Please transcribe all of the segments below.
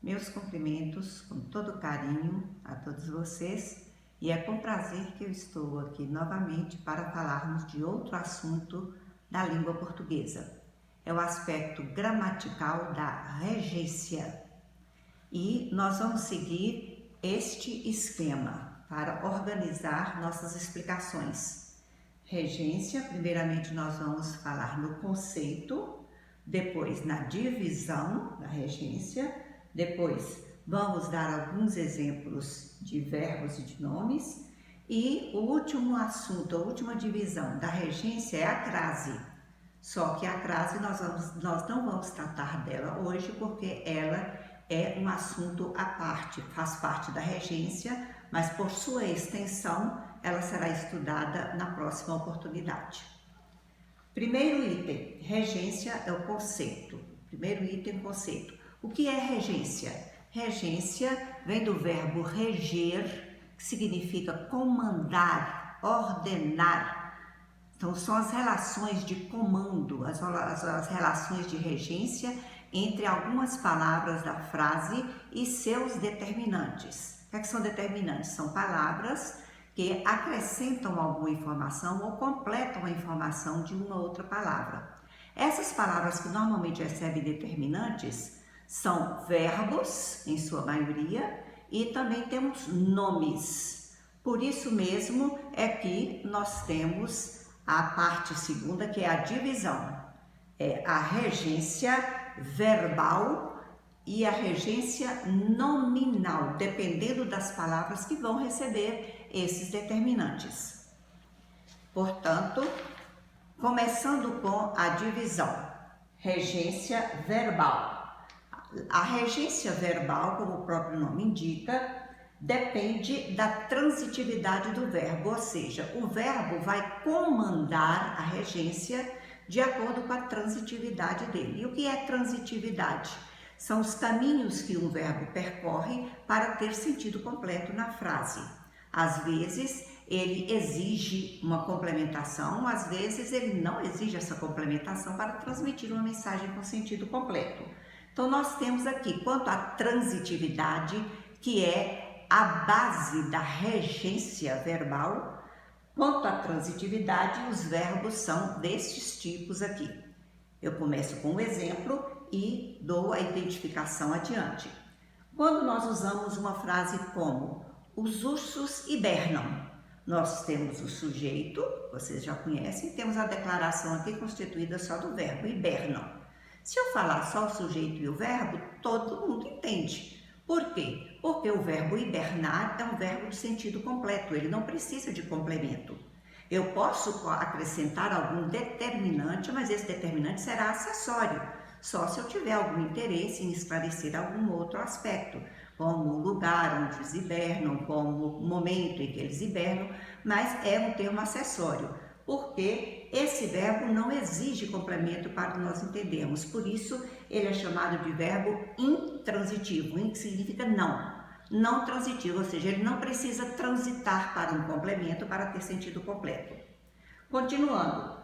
Meus cumprimentos com todo carinho a todos vocês, e é com prazer que eu estou aqui novamente para falarmos de outro assunto da língua portuguesa. É o aspecto gramatical da regência. E nós vamos seguir este esquema para organizar nossas explicações. Regência, primeiramente nós vamos falar no conceito, depois na divisão da regência, depois vamos dar alguns exemplos de verbos e de nomes, e o último assunto, a última divisão da regência é a crase. Só que a crase nós não vamos tratar dela hoje, porque ela é um assunto à parte, faz parte da regência, mas por sua extensão ela será estudada na próxima oportunidade. Primeiro item, regência é o conceito. Primeiro item, conceito. O que é regência? Regência vem do verbo reger, que significa comandar, ordenar. Então, são as relações de comando, as relações de regência entre algumas palavras da frase e seus determinantes. O que são determinantes? São palavras que acrescentam alguma informação ou completam a informação de uma outra palavra. Essas palavras que normalmente recebem determinantes são verbos, em sua maioria, e também temos nomes. Por isso mesmo é que nós temos a parte segunda, que é a divisão. É a regência verbal e a regência nominal, dependendo das palavras que vão receber esses determinantes. Portanto, começando com a divisão, regência verbal. A regência verbal, como o próprio nome indica, depende da transitividade do verbo, ou seja, o verbo vai comandar a regência de acordo com a transitividade dele. E o que é transitividade? São os caminhos que um verbo percorre para ter sentido completo na frase. Às vezes, ele exige uma complementação, às vezes ele não exige essa complementação para transmitir uma mensagem com sentido completo. Então, nós temos aqui, quanto à transitividade, que é a base da regência verbal, quanto à transitividade, os verbos são destes tipos aqui. Eu começo com um exemplo e dou a identificação adiante. Quando nós usamos uma frase como os ursos hibernam, nós temos o sujeito, vocês já conhecem, temos a declaração aqui constituída só do verbo hibernam. Se eu falar só o sujeito e o verbo, todo mundo entende. Por quê? Porque o verbo hibernar é um verbo de sentido completo, ele não precisa de complemento. Eu posso acrescentar algum determinante, mas esse determinante será acessório, só se eu tiver algum interesse em esclarecer algum outro aspecto, como o lugar onde eles hibernam, como o momento em que eles hibernam, mas é um termo acessório, porque esse verbo não exige complemento para nós entendermos, por isso ele é chamado de verbo intransitivo, que significa não transitivo, ou seja, ele não precisa transitar para um complemento para ter sentido completo. Continuando,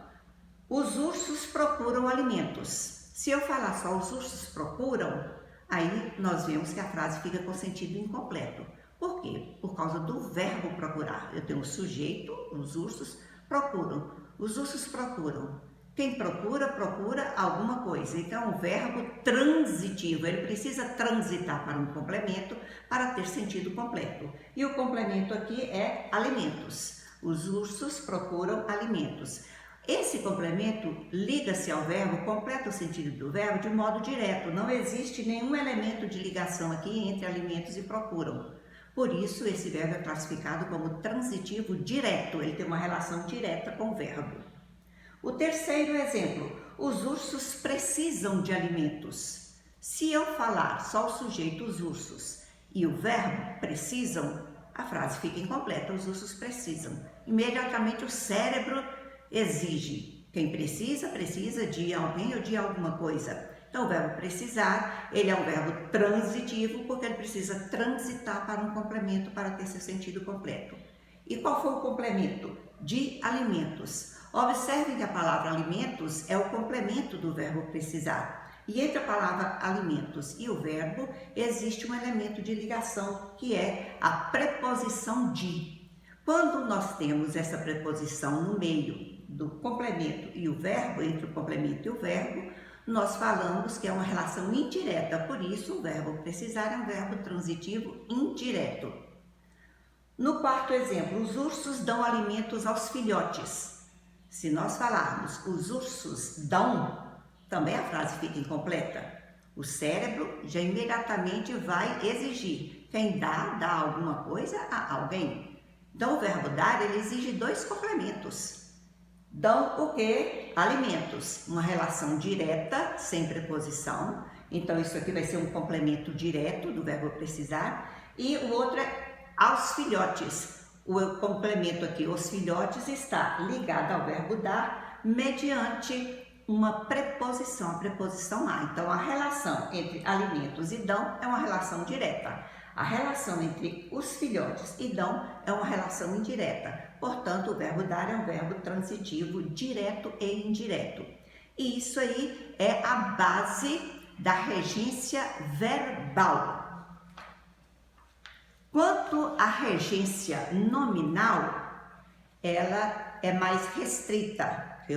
os ursos procuram alimentos. Se eu falar só os ursos procuram, aí nós vemos que a frase fica com sentido incompleto. Por quê? Por causa do verbo procurar. Eu tenho o sujeito, os ursos procuram. Os ursos procuram. Quem procura, procura alguma coisa. Então, o verbo transitivo, ele precisa transitar para um complemento para ter sentido completo. E o complemento aqui é alimentos. Os ursos procuram alimentos. Esse complemento liga-se ao verbo, completa o sentido do verbo de modo direto. Não existe nenhum elemento de ligação aqui entre alimentos e procuram. Por isso, esse verbo é classificado como transitivo direto. Ele tem uma relação direta com o verbo. O terceiro exemplo, os ursos precisam de alimentos. Se eu falar só o sujeito, os ursos, e o verbo precisam, a frase fica incompleta, os ursos precisam. Imediatamente o cérebro exige. Quem precisa, precisa de alguém ou de alguma coisa. Então, o verbo precisar, ele é um verbo transitivo, porque ele precisa transitar para um complemento para ter seu sentido completo. E qual foi o complemento? De alimentos. Observem que a palavra alimentos é o complemento do verbo precisar. E entre a palavra alimentos e o verbo, existe um elemento de ligação, que é a preposição de. Quando nós temos essa preposição no meio do complemento e o verbo, entre o complemento e o verbo, nós falamos que é uma relação indireta, por isso o verbo precisar é um verbo transitivo indireto. No quarto exemplo, os ursos dão alimentos aos filhotes. Se nós falarmos os ursos dão, também a frase fica incompleta. O cérebro já imediatamente vai exigir. Quem dá alguma coisa a alguém. Então, o verbo dar, ele exige dois complementos. Dão o quê? Alimentos. Uma relação direta, sem preposição. Então, isso aqui vai ser um complemento direto do verbo precisar. E o outro é aos filhotes. O complemento aqui, os filhotes, está ligado ao verbo dar mediante uma preposição, a preposição a. Então, a relação entre alimentos e dão é uma relação direta. A relação entre os filhotes e dão é uma relação indireta. Portanto, o verbo dar é um verbo transitivo, direto e indireto. E isso aí é a base da regência verbal. Quanto à regência nominal, ela é mais restrita que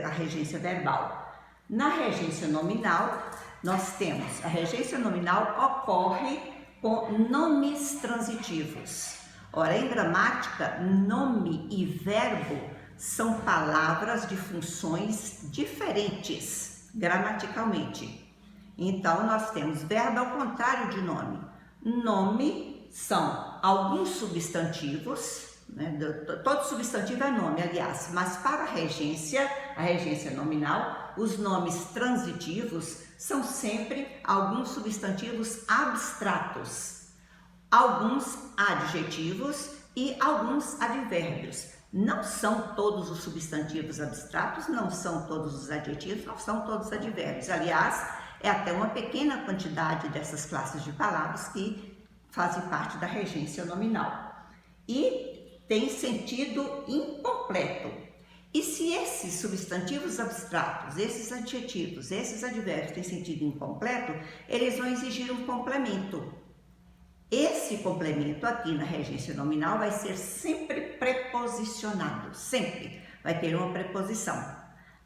a regência verbal. Na regência nominal, nós temos, a regência nominal ocorre com nomes transitivos. Ora, em gramática, nome e verbo são palavras de funções diferentes, gramaticalmente. Então, nós temos verbo ao contrário de nome. Nome são alguns substantivos, né? Todo substantivo é nome, aliás, mas para a regência nominal, os nomes transitivos são sempre alguns substantivos abstratos, alguns adjetivos e alguns advérbios. Não são todos os substantivos abstratos, não são todos os adjetivos, não são todos os advérbios. Aliás, é até uma pequena quantidade dessas classes de palavras que fazem parte da regência nominal. E tem sentido incompleto. E se esses substantivos abstratos, esses adjetivos, esses advérbios têm sentido incompleto, eles vão exigir um complemento. Esse complemento aqui na regência nominal vai ser sempre preposicionado, sempre vai ter uma preposição.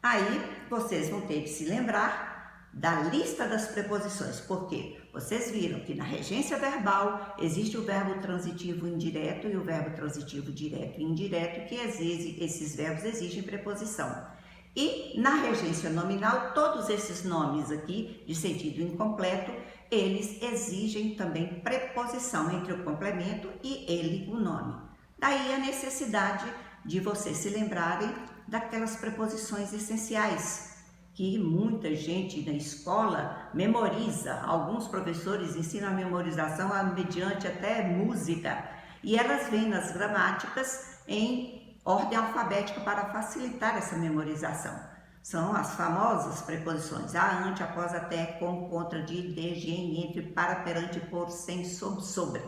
Aí vocês vão ter que se lembrar da lista das preposições, porque vocês viram que na regência verbal existe o verbo transitivo indireto e o verbo transitivo direto e indireto, que esses verbos exigem preposição. E na regência nominal, todos esses nomes aqui, de sentido incompleto, eles exigem também preposição entre o complemento e ele, o nome. Daí a necessidade de vocês se lembrarem daquelas preposições essenciais, que muita gente na escola memoriza. Alguns professores ensinam a memorização mediante até música, e elas vêm nas gramáticas em ordem alfabética para facilitar essa memorização. São as famosas preposições a, ante, após, até, com, contra, de, em, entre, para, perante, por, sem, sobre.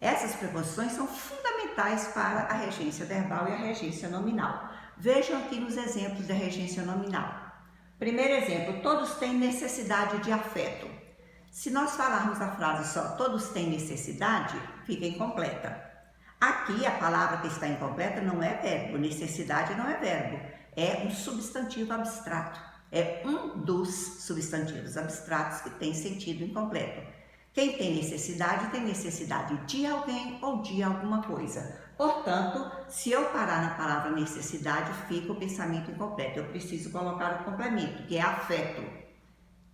Essas preposições são fundamentais para a regência verbal e a regência nominal. Vejam aqui nos exemplos da regência nominal. Primeiro exemplo, todos têm necessidade de afeto. Se nós falarmos a frase só todos têm necessidade, fica incompleta. Aqui a palavra que está incompleta não é verbo, necessidade não é verbo, é um substantivo abstrato. É um dos substantivos abstratos que tem sentido incompleto. Quem tem necessidade de alguém ou de alguma coisa. Portanto, se eu parar na palavra necessidade, fica o pensamento incompleto. Eu preciso colocar o complemento, que é afeto.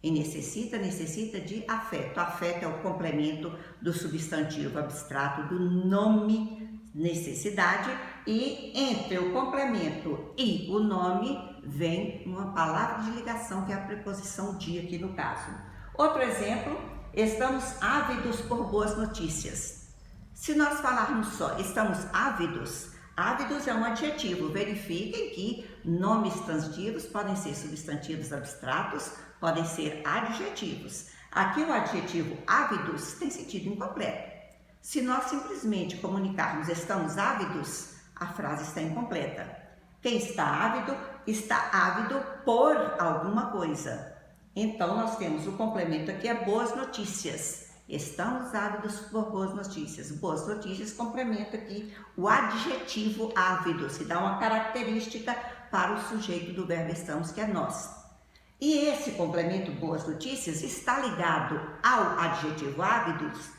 E necessita de afeto. Afeto é o complemento do substantivo abstrato do nome necessidade, e entre o complemento e o nome vem uma palavra de ligação, que é a preposição de aqui no caso. Outro exemplo, estamos ávidos por boas notícias. Se nós falarmos só estamos ávidos, ávidos é um adjetivo. Verifiquem que nomes transitivos podem ser substantivos abstratos, podem ser adjetivos. Aqui o adjetivo ávidos tem sentido incompleto. Se nós simplesmente comunicarmos estamos ávidos, a frase está incompleta. Quem está ávido por alguma coisa. Então, nós temos o complemento aqui, é boas notícias. Estamos ávidos por boas notícias. Boas notícias complementa aqui o adjetivo ávido, se dá uma característica para o sujeito do verbo estamos, que é nós. E esse complemento boas notícias está ligado ao adjetivo ávidos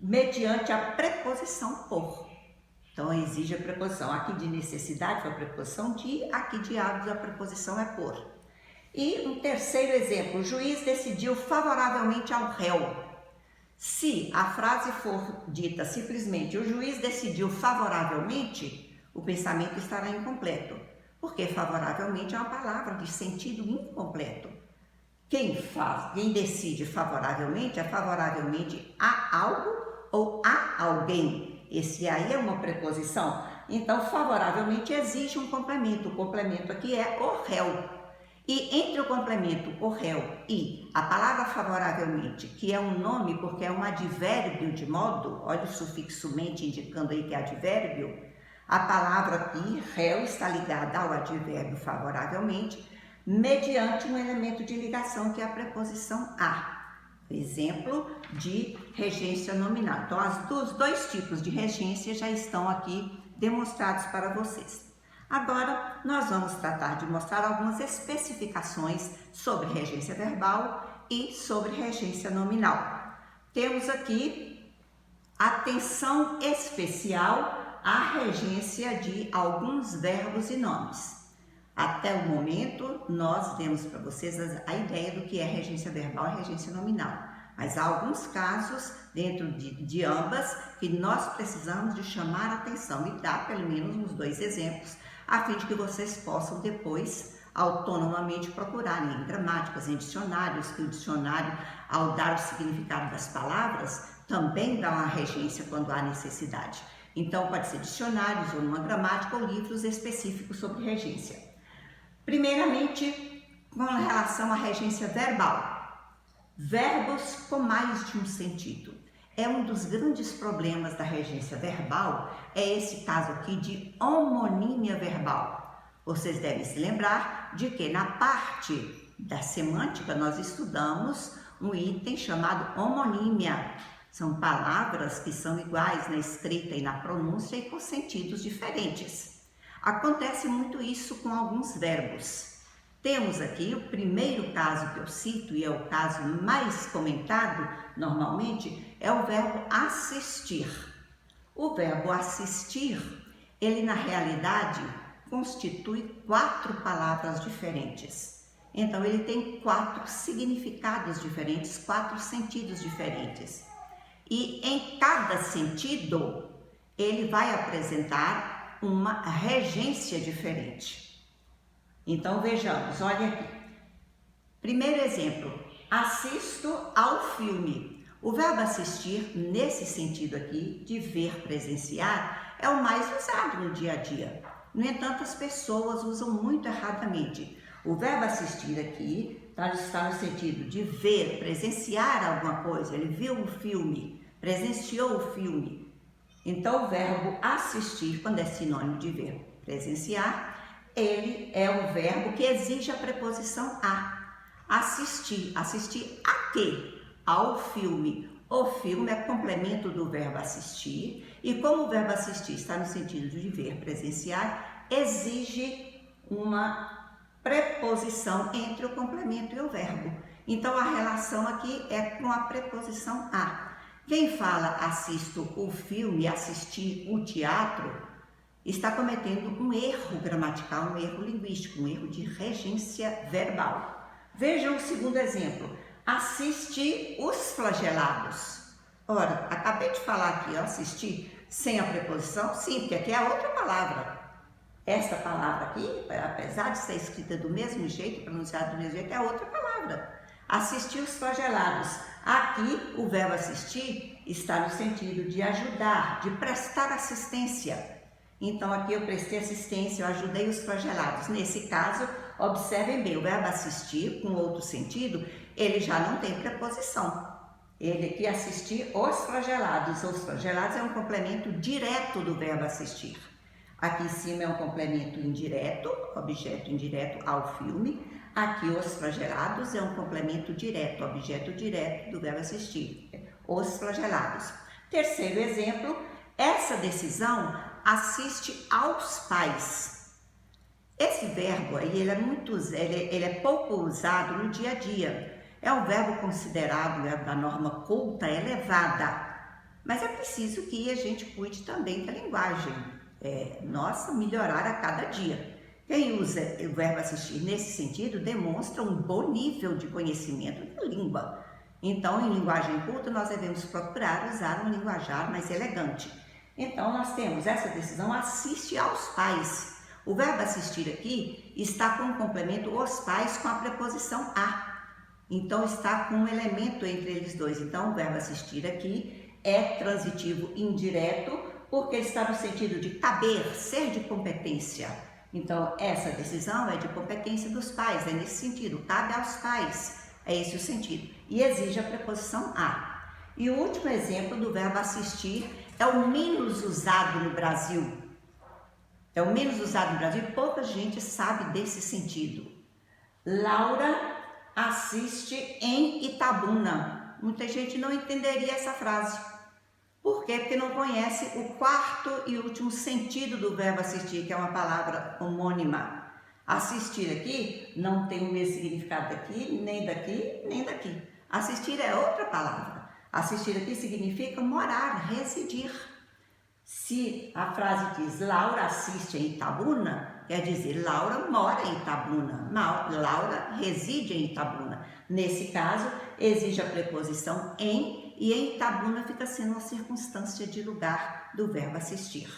mediante a preposição por. Então, exige a preposição. Aqui de necessidade foi a preposição de, aqui de ávidos a preposição é por. E um terceiro exemplo, o juiz decidiu favoravelmente ao réu. Se a frase for dita simplesmente, o juiz decidiu favoravelmente, o pensamento estará incompleto, porque favoravelmente é uma palavra de sentido incompleto. Quem decide favoravelmente é favoravelmente a algo ou a alguém. Esse aí é uma preposição. Então, favoravelmente exige um complemento. O complemento aqui é o réu. E entre o complemento o réu e a palavra favoravelmente, que é um nome porque é um advérbio de modo, olha o sufixo mente indicando aí que é advérbio, a palavra aqui, réu, está ligada ao advérbio favoravelmente, mediante um elemento de ligação que é a preposição a. Exemplo de regência nominal. Então, os dois tipos de regência já estão aqui demonstrados para vocês. Agora, nós vamos tratar de mostrar algumas especificações sobre regência verbal e sobre regência nominal. Temos aqui atenção especial à regência de alguns verbos e nomes. Até o momento, nós demos para vocês a ideia do que é regência verbal e regência nominal. Mas há alguns casos dentro de ambas que nós precisamos de chamar a atenção e dar pelo menos uns dois exemplos, a fim de que vocês possam depois autonomamente procurarem em gramáticas, em dicionários, que o dicionário, ao dar o significado das palavras, também dá uma regência quando há necessidade. Então, pode ser dicionários ou uma gramática ou livros específicos sobre regência. Primeiramente, com relação à regência verbal. Verbos com mais de um sentido. É um dos grandes problemas da regência verbal, é esse caso aqui de homonímia verbal. Vocês devem se lembrar de que na parte da semântica nós estudamos um item chamado homonímia. São palavras que são iguais na escrita e na pronúncia e com sentidos diferentes. Acontece muito isso com alguns verbos. Temos aqui o primeiro caso que eu cito, e é o caso mais comentado normalmente, é o verbo assistir. O verbo assistir, ele na realidade constitui 4 palavras diferentes. Então ele tem 4 significados diferentes, 4 sentidos diferentes. E em cada sentido, ele vai apresentar uma regência diferente. Então vejamos, olha aqui. Primeiro exemplo, assisto ao filme. O verbo assistir, nesse sentido aqui, de ver, presenciar, é o mais usado no dia a dia. No entanto, as pessoas usam muito erradamente. O verbo assistir aqui está no sentido de ver, presenciar alguma coisa. Ele viu o filme, presenciou o filme. Então, o verbo assistir, quando é sinônimo de ver, presenciar, ele é um verbo que exige a preposição a. Assistir. Assistir a quê? Ao filme. O filme é complemento do verbo assistir e como o verbo assistir está no sentido de ver, presenciar, exige uma preposição entre o complemento e o verbo. Então, a relação aqui é com a preposição a. Quem fala assisto o filme, assistir o teatro, está cometendo um erro gramatical, um erro linguístico, um erro de regência verbal. Vejam o segundo exemplo. Assiste os flagelados. Ora, acabei de falar aqui, assistir sem a preposição? Sim, porque aqui é outra palavra. Esta palavra aqui, apesar de ser escrita do mesmo jeito, pronunciada do mesmo jeito, é outra palavra. Assistir os flagelados. Aqui, o verbo assistir está no sentido de ajudar, de prestar assistência. Então, aqui eu prestei assistência, eu ajudei os flagelados. Nesse caso, observem bem, o verbo assistir, com outro sentido, ele já não tem preposição. Ele aqui assistir os flagelados. Os flagelados é um complemento direto do verbo assistir. Aqui em cima é um complemento indireto, objeto indireto ao filme. Aqui, os flagelados é um complemento direto, objeto direto do verbo assistir. Os flagelados. Terceiro exemplo, essa decisão assiste aos pais. Esse verbo aí, ele é pouco usado no dia a dia. É um verbo considerado da norma culta elevada. Mas é preciso que a gente cuide também da linguagem. Melhorar a cada dia. Quem usa o verbo assistir nesse sentido demonstra um bom nível de conhecimento da língua. Então, em linguagem culta, nós devemos procurar usar um linguajar mais elegante. Então, nós temos essa decisão assiste aos pais. O verbo assistir aqui está com o complemento os pais com a preposição a. Então, está com um elemento entre eles dois. Então, o verbo assistir aqui é transitivo indireto, porque ele está no sentido de caber, ser de competência. Então, essa decisão é de competência dos pais, é nesse sentido, cabe aos pais, é esse o sentido. E exige a preposição a. E o último exemplo do verbo assistir é o menos usado no Brasil. É o menos usado no Brasil e pouca gente sabe desse sentido. Laura assiste em Itabuna. Muita gente não entenderia essa frase. Por quê? Porque não conhece o quarto e último sentido do verbo assistir, que é uma palavra homônima. Assistir aqui não tem o mesmo significado daqui, nem daqui, nem daqui. Assistir é outra palavra. Assistir aqui significa morar, residir. Se a frase diz Laura assiste em Itabuna, quer dizer Laura mora em Itabuna, Laura reside em Itabuna. Nesse caso, exige a preposição em, e em Itabuna fica sendo uma circunstância de lugar do verbo assistir.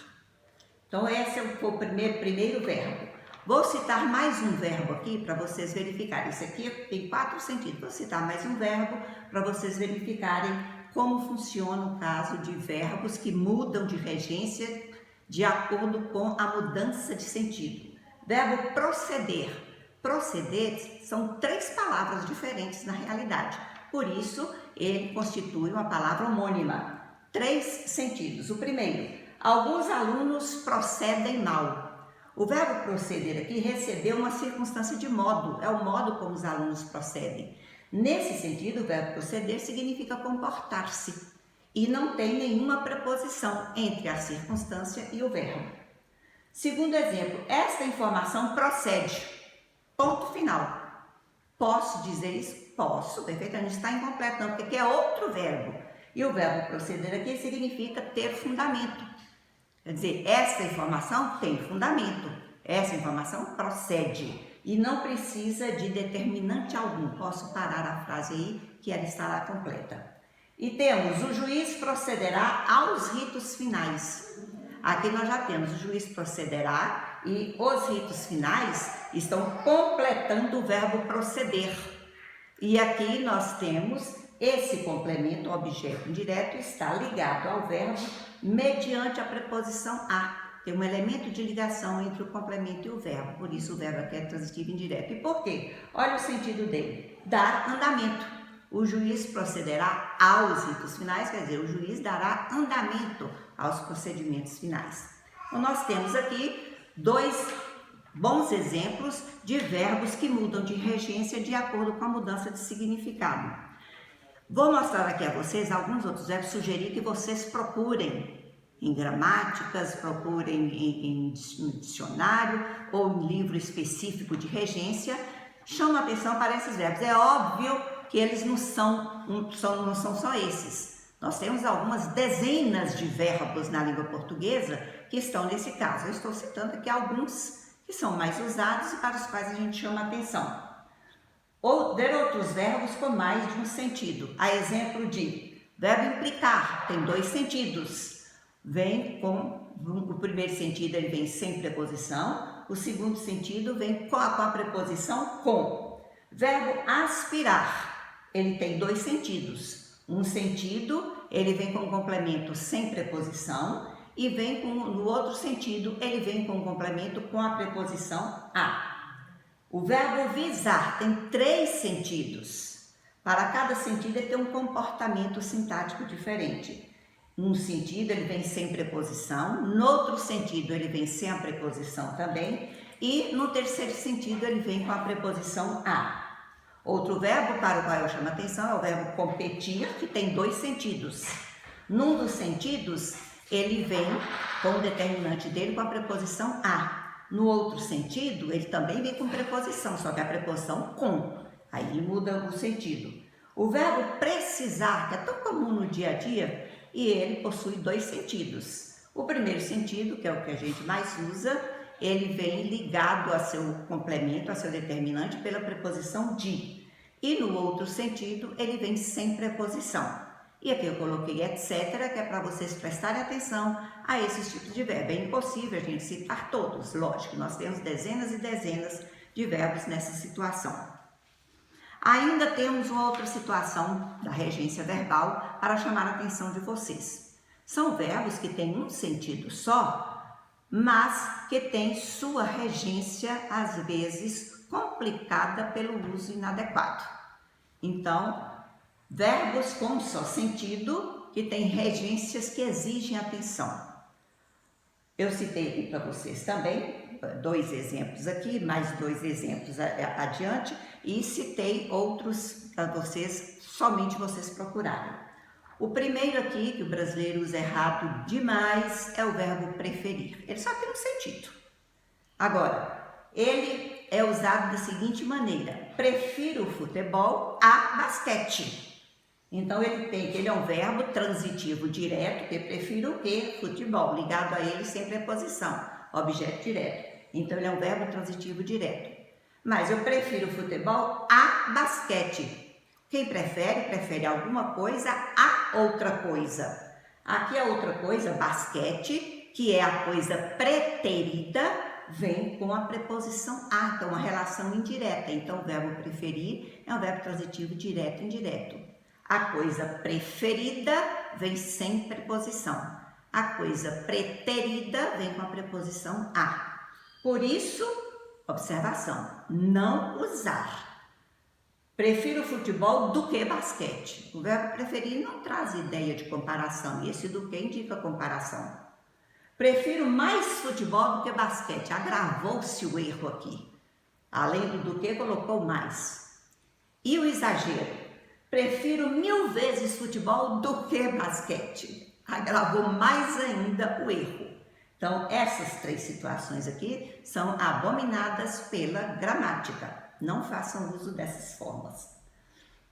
Então, esse foi o primeiro verbo. Vou citar mais um verbo aqui para vocês verificarem. Isso aqui tem 4 sentidos. Vou citar mais um verbo para vocês verificarem como funciona o caso de verbos que mudam de regência de acordo com a mudança de sentido. Verbo proceder. Proceder são 3 palavras diferentes na realidade. Por isso, ele constitui uma palavra homônima. 3 sentidos. O primeiro, alguns alunos procedem mal. O verbo proceder aqui recebeu uma circunstância de modo, é o modo como os alunos procedem. Nesse sentido, o verbo proceder significa comportar-se e não tem nenhuma preposição entre a circunstância e o verbo. Segundo exemplo, esta informação procede. Ponto final. Posso dizer isso? Posso, perfeitamente, está incompleto não, porque aqui é outro verbo. E o verbo proceder aqui significa ter fundamento. Quer dizer, essa informação tem fundamento, essa informação procede e não precisa de determinante algum. Posso parar a frase aí, que ela está lá completa. E temos, o juiz procederá aos ritos finais. Aqui nós já temos, o juiz procederá e os ritos finais estão completando o verbo proceder. E aqui nós temos esse complemento, objeto indireto, está ligado ao verbo mediante a preposição a. Tem um elemento de ligação entre o complemento e o verbo, por isso o verbo aqui é transitivo indireto. E por quê? Olha o sentido dele, dar andamento. O juiz procederá aos ritos finais, quer dizer, o juiz dará andamento aos procedimentos finais. Então, nós temos aqui 2 bons exemplos de verbos que mudam de regência de acordo com a mudança de significado. Vou mostrar aqui a vocês alguns outros verbos, sugerir que vocês procurem em gramáticas, procurem em dicionário ou em livro específico de regência. Chama atenção para esses verbos. É óbvio que eles não são só esses. Nós temos algumas dezenas de verbos na língua portuguesa que estão nesse caso. Eu estou citando aqui alguns que são mais usados e para os quais a gente chama atenção. Ou ver outros verbos com mais de um sentido. A exemplo de verbo implicar, tem 2 sentidos. Vem com o primeiro sentido, ele vem sem preposição. O segundo sentido vem com a preposição com. Verbo aspirar, ele tem 2 sentidos. Um sentido, ele vem com um complemento sem preposição. E vem no outro sentido, ele vem com um complemento com a preposição a. O verbo visar tem 3 sentidos. Para cada sentido, ele tem um comportamento sintático diferente. Num sentido, ele vem sem preposição. No outro sentido, ele vem sem a preposição também. E no terceiro sentido ele vem com a preposição a. Outro verbo para o qual eu chamo a atenção é o verbo competir, que tem dois sentidos. Num dos sentidos, ele vem com o determinante dele com a preposição a. No outro sentido, ele também vem com preposição, só que a preposição com. Aí ele muda o sentido. O verbo precisar, que é tão comum no dia a dia, e ele possui dois sentidos. O primeiro sentido, que é o que a gente mais usa, ele vem ligado a seu complemento, a seu determinante, pela preposição de. E no outro sentido, ele vem sem preposição. E aqui eu coloquei etc, que é para vocês prestarem atenção a esses tipos de verbo. É impossível a gente citar todos, lógico, nós temos dezenas e dezenas de verbos nessa situação. Ainda temos uma outra situação da regência verbal para chamar a atenção de vocês. São verbos que têm um sentido só, mas que têm sua regência, às vezes, complicada pelo uso inadequado. Então, verbos com só sentido, que têm regências que exigem atenção. Eu citei aqui para vocês também, dois exemplos aqui, mais dois exemplos adiante, e citei outros para vocês, somente vocês procurarem. O primeiro aqui, que o brasileiro usa errado demais, é o verbo preferir. Ele só tem um sentido. Agora, ele é usado da seguinte maneira: prefiro futebol a basquete. Então, ele é um verbo transitivo direto, que prefiro o quê? Futebol, ligado a ele sem preposição, objeto direto. Então, ele é um verbo transitivo direto. Mas eu prefiro futebol a basquete. Quem prefere alguma coisa a outra coisa. Aqui a outra coisa, basquete, que é a coisa preterida, vem com a preposição a, então uma relação indireta. Então o verbo preferir é um verbo transitivo direto e indireto. A coisa preferida vem sem preposição. A coisa preterida vem com a preposição a. Por isso, observação, não usar. Prefiro futebol do que basquete. O verbo preferir não traz ideia de comparação, e esse do que indica comparação. Prefiro mais futebol do que basquete. Agravou-se o erro aqui. Além do que, colocou mais. E o exagero? Prefiro 1000 vezes futebol do que basquete. Agravou mais ainda o erro. Então, essas três situações aqui são abominadas pela gramática. Não façam uso dessas formas.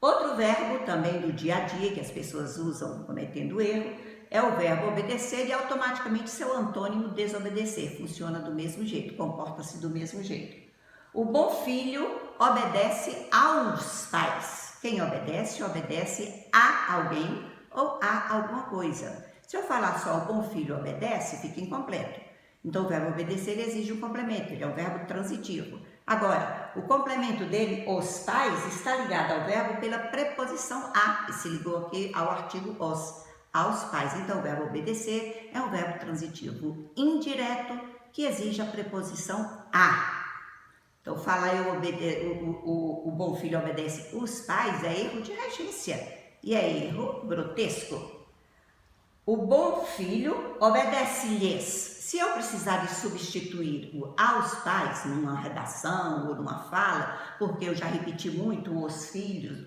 Outro verbo também do dia a dia que as pessoas usam cometendo erro é o verbo obedecer e automaticamente seu antônimo desobedecer. Funciona do mesmo jeito, comporta-se do mesmo jeito. O bom filho obedece aos pais. Quem obedece, obedece a alguém ou a alguma coisa. Se eu falar só o bom filho obedece, fica incompleto. Então o verbo obedecer exige um complemento, ele é um verbo transitivo. Agora, o complemento dele, os pais, está ligado ao verbo pela preposição a, e se ligou aqui ao artigo os, aos pais. Então, o verbo obedecer é um verbo transitivo indireto que exige a preposição a. Então, falar o bom filho obedece os pais é erro de regência e é erro grotesco. O bom filho obedece-lhes. Se eu precisar de substituir o aos pais numa redação ou numa fala, porque eu já repeti muito os filhos,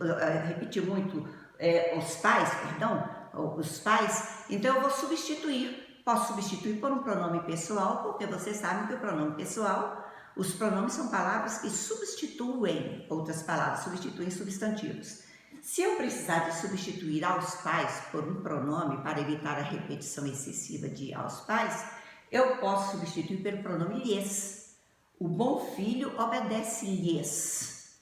os pais, então eu vou substituir. Posso substituir por um pronome pessoal, porque vocês sabem que o pronome pessoal, os pronomes são palavras que substituem outras palavras, substituem substantivos. Se eu precisar de substituir aos pais por um pronome para evitar a repetição excessiva de aos pais, eu posso substituir pelo pronome lhes. O bom filho obedece-lhes.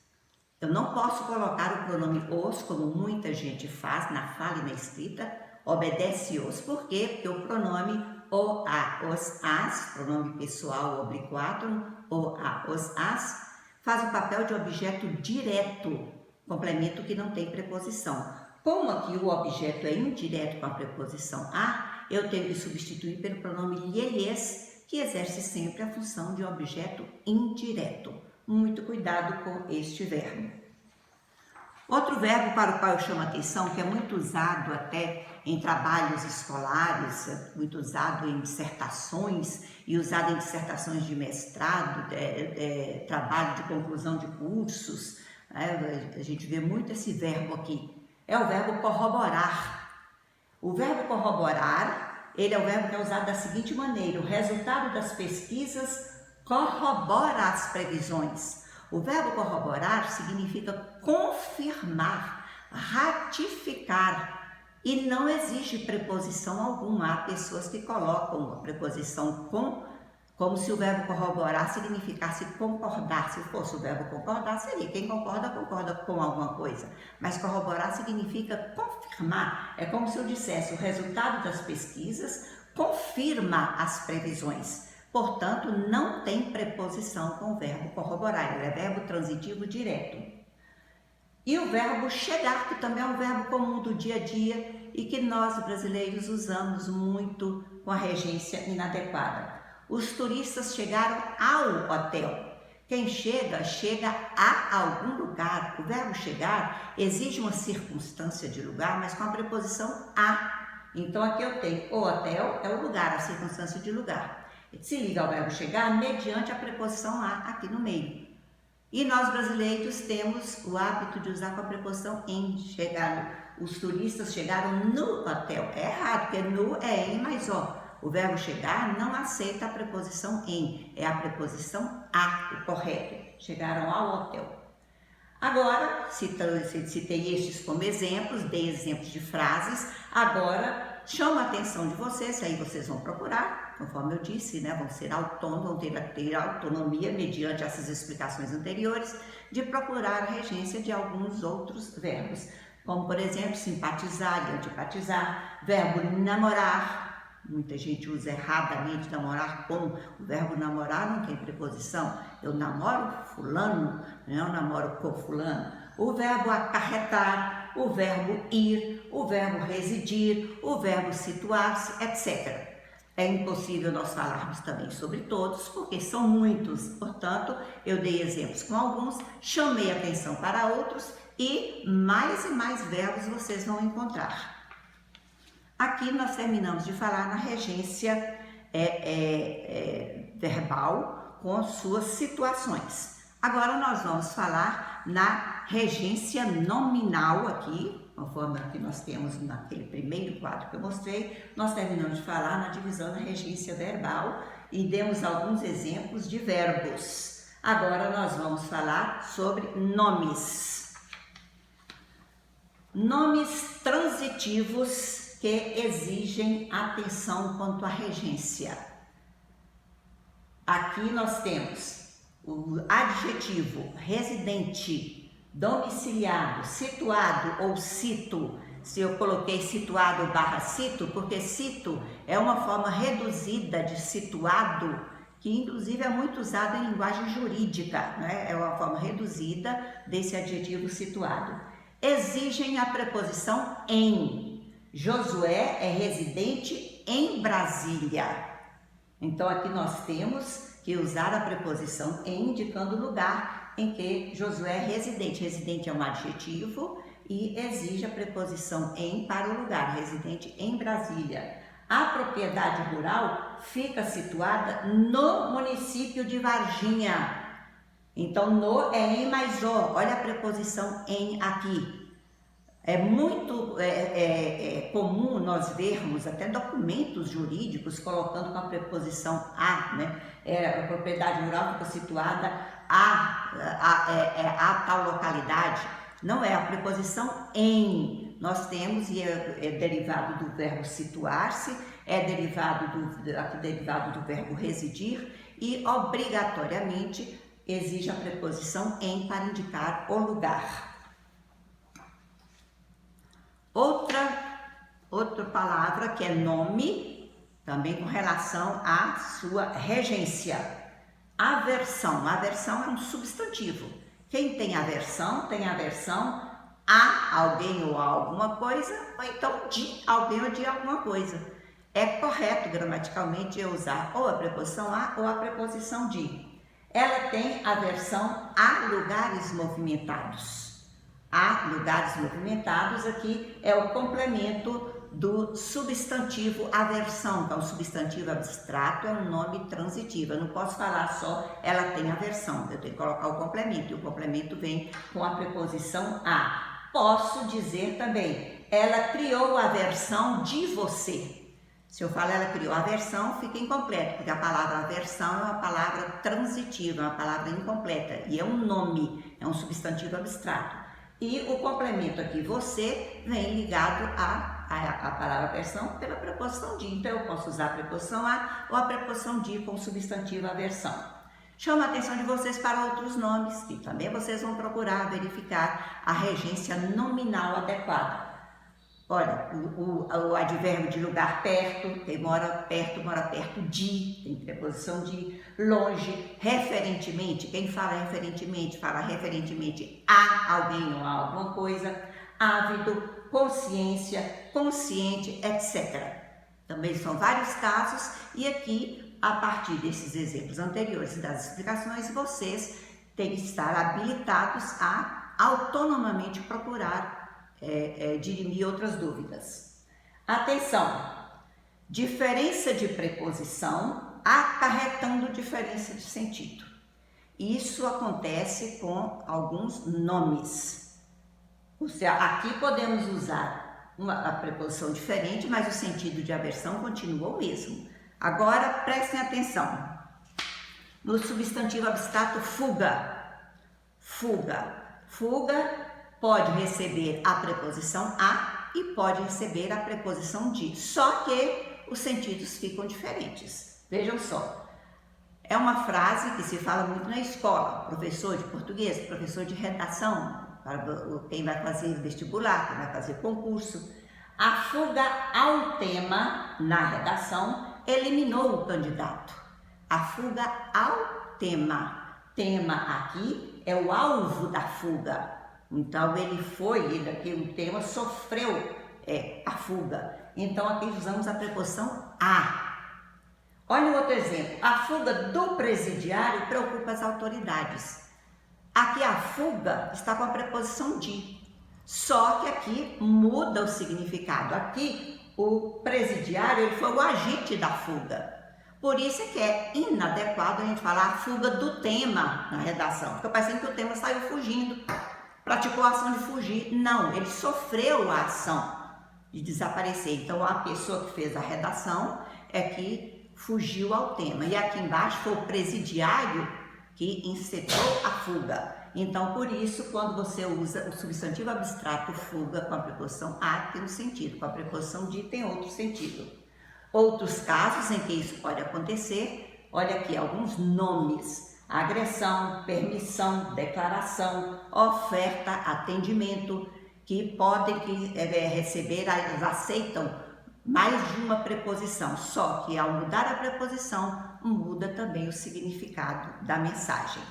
Eu não posso colocar o pronome os, como muita gente faz na fala e na escrita, obedece-os. Por quê? Porque o pronome o, a, os, as, pronome pessoal obliquatum, o, a, os, as, faz o papel de objeto direto, complemento que não tem preposição. Como aqui o objeto é indireto com a preposição a, eu tenho que substituir pelo pronome lhes, que exerce sempre a função de objeto indireto. Muito cuidado com este verbo. Outro verbo para o qual eu chamo a atenção, que é muito usado até em trabalhos escolares, muito usado em dissertações e usado em dissertações de mestrado, trabalho de conclusão de cursos, a gente vê muito esse verbo aqui, é o verbo corroborar. O verbo corroborar, ele é o verbo que é usado da seguinte maneira: o resultado das pesquisas corrobora as previsões. O verbo corroborar significa confirmar, ratificar, e não exige preposição alguma. Há pessoas que colocam a preposição com, como se o verbo corroborar significasse concordar. Se fosse o verbo concordar, seria quem concorda, concorda com alguma coisa. Mas corroborar significa confirmar. É como se eu dissesse: o resultado das pesquisas confirma as previsões. Portanto, não tem preposição com o verbo corroborar, ele é verbo transitivo direto. E o verbo chegar, que também é um verbo comum do dia a dia e que nós brasileiros usamos muito com a regência inadequada. Os turistas chegaram ao hotel. Quem chega, chega a algum lugar. O verbo chegar exige uma circunstância de lugar, mas com a preposição a. Então aqui eu tenho o hotel, é o lugar, a circunstância de lugar. Se liga ao verbo chegar mediante a preposição a aqui no meio. E nós brasileiros temos o hábito de usar com a preposição em. Chegar. Os turistas chegaram no hotel. É errado, porque no é em mais o. O verbo chegar não aceita a preposição em, é a preposição a, o correto. Chegaram ao hotel. Agora, citei estes como exemplos, dei exemplos de frases. Agora, chamo a atenção de vocês, aí vocês vão procurar, conforme eu disse, vão ser autônomos, vão ter autonomia, mediante essas explicações anteriores, de procurar a regência de alguns outros verbos, como, por exemplo, simpatizar e antipatizar, verbo namorar. Muita gente usa erradamente namorar com o verbo namorar, não tem preposição. Eu namoro fulano, não namoro com fulano. O verbo acarretar, o verbo ir, o verbo residir, o verbo situar-se, etc. É impossível nós falarmos também sobre todos, porque são muitos. Portanto, eu dei exemplos com alguns, chamei atenção para outros e mais verbos vocês vão encontrar. Aqui nós terminamos de falar na regência verbal com suas situações. Agora nós vamos falar na regência nominal aqui, conforme que nós temos naquele primeiro quadro que eu mostrei. Nós terminamos de falar na divisão da regência verbal e demos alguns exemplos de verbos. Agora nós vamos falar sobre nomes. Nomes transitivos que exigem atenção quanto à regência. Aqui nós temos o adjetivo residente, domiciliado, situado ou cito. Se eu coloquei situado / cito, porque cito é uma forma reduzida de situado, que inclusive é muito usada em linguagem jurídica, É uma forma reduzida desse adjetivo situado. Exigem a preposição em. Josué é residente em Brasília. Então aqui nós temos que usar a preposição em, indicando o lugar em que Josué é residente. Residente é um adjetivo e exige a preposição em para o lugar, residente em Brasília. A propriedade rural fica situada no município de Varginha. Então no é em mais o, olha a preposição em aqui. É muito comum nós vermos até documentos jurídicos colocando com a preposição a, a propriedade rural fica situada a tal localidade. Não é a preposição em. Nós temos, e é derivado do verbo situar-se, é derivado do verbo residir e obrigatoriamente exige a preposição em para indicar o lugar. Outra palavra que é nome, também com relação à sua regência. Aversão. Aversão é um substantivo. Quem tem aversão a alguém ou a alguma coisa, ou então de alguém ou de alguma coisa. É correto gramaticalmente eu usar ou a preposição a ou a preposição de. Ela tem aversão a lugares movimentados. há lugares movimentados, aqui é o complemento do substantivo aversão, que é um substantivo abstrato, é um nome transitivo. Eu não posso falar só ela tem aversão, eu tenho que colocar o complemento, e o complemento vem com a preposição a. Posso dizer também, ela criou a aversão de você. Se eu falar ela criou a aversão, fica incompleto, porque a palavra aversão é uma palavra transitiva, é uma palavra incompleta, e é um nome, é um substantivo abstrato. E o complemento aqui, você, vem ligado a palavra aversão pela preposição de. Então, eu posso usar a preposição a ou a preposição de com o substantivo aversão. Chamo a atenção de vocês para outros nomes, que também vocês vão procurar verificar a regência nominal adequada. Olha, o advérbio de lugar perto, quem mora perto de, tem preposição de. Longe, referentemente, quem fala referentemente a alguém ou a alguma coisa. Ávido, consciência, consciente, etc. Também são vários casos e aqui, a partir desses exemplos anteriores e das explicações, vocês têm que estar habilitados a autonomamente procurar dirimir outras dúvidas. Atenção! Diferença de preposição acarretando diferença de sentido. Isso acontece com alguns nomes. Ou seja, aqui podemos usar a preposição diferente, mas o sentido de aversão continua o mesmo. Agora, prestem atenção. No substantivo abstrato fuga. Fuga pode receber a preposição a e pode receber a preposição de. Só que os sentidos ficam diferentes. Vejam só. É uma frase que se fala muito na escola. Professor de português, professor de redação, para quem vai fazer vestibular, quem vai fazer concurso. A fuga ao tema na redação eliminou o candidato. A fuga ao tema. Tema aqui é o alvo da fuga. Então aquele tema sofreu a fuga. Então aqui usamos a preposição a. Olha o outro exemplo. A fuga do presidiário preocupa as autoridades. Aqui a fuga está com a preposição de. Só que aqui muda o significado. Aqui o presidiário ele foi o agente da fuga. Por isso é que é inadequado a gente falar a fuga do tema na redação. Fica parecendo que o tema saiu fugindo, praticou a ação de fugir. Não, ele sofreu a ação de desaparecer. Então a pessoa que fez a redação é que fugiu ao tema. E aqui embaixo foi o presidiário que encetou a fuga. Então, por isso, quando você usa o substantivo abstrato fuga com a preposição a, tem um sentido, com a preposição de tem outro sentido. Outros casos em que isso pode acontecer, olha aqui alguns nomes: agressão, permissão, declaração, oferta, atendimento, que podem receber, elas aceitam mais de uma preposição, só que ao mudar a preposição, muda também o significado da mensagem.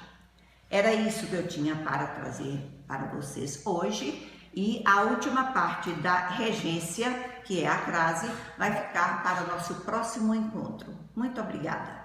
Era isso que eu tinha para trazer para vocês hoje, e a última parte da regência, que é a crase, vai ficar para o nosso próximo encontro. Muito obrigada!